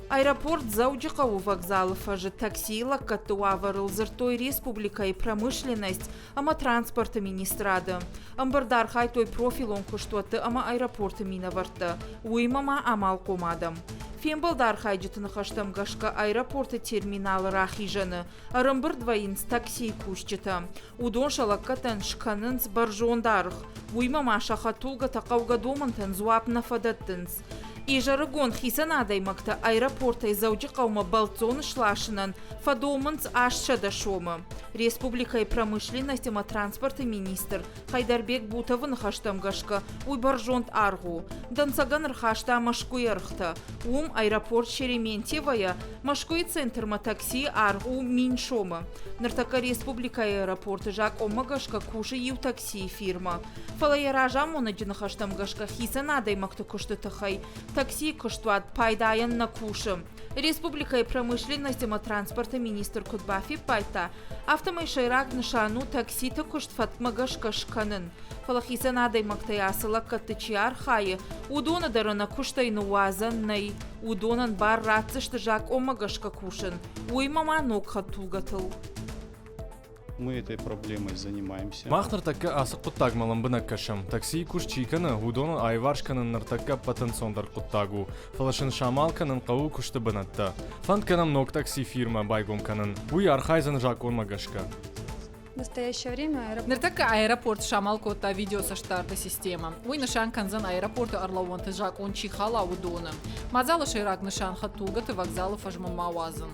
Аэропорт Заудикау вокзал фажи такси лаккаттуаварыл зыртой республика и промышленность, ама транспорта министрада. Амбардар хайтой профилон куштуаты ама аэропорта минаварта. Уймама амал комадам. Фембалдар хайджитын хаштам гашка аэропорта терминалы рахижаны. Арымбыр двоинс такси кушчита. Удон шалаккатан шканынс баржондарых. Уймама шахатулга тақауга домантан зуапна фадаттынс. И жаргон хисанадай макта аэропорта из Заудикаума балцон шлашинан фадоманц ашчада шома. Республика и промышленность ама транспорта министр Хайдарбек Бутовын хаштам гашка уйбаржонт аргу. Дансаган рхашта машкуй архта. Аэропорт Шереметьевая машкуй центр ма такси аргу миншома. Нартака республика аэропорта жак омагашка куши ю такси фирма. Фалаяража монаджина хаштам гашка хисанадай макта куштатахай. Такси коштуат пайдаян на кушам. Республика и промышленность ама транспорта министр Кутбафи пайта. Автомай шайрак нишану такси-то коштфат магашка шканын. Фалахиса надай мактаясыла каттычиар хае. Удона дарана куштайну уазан най. Удонан бар рацышты жак омагашка кушын. Уймама ног хаттулгатыл. Мы этой проблемой занимаемся. Махнар такка асык куттагмалым бына кашам. Такси куш чиканы, удона айваршканын нартакка патенсондар куттагу. Фалашын шамалканын кау кушты бынатта. Фантканам ног такси фирма байгомканын. Уй архайзан жак омагашка. В настоящее время Нертака аэропорт Шамалкота видео со штарта система. Уй нишан канзан аэропорту Орловон тыжак он чихала удоном. Мазала ширак нишан хатугаты вокзалы фажмамауазан.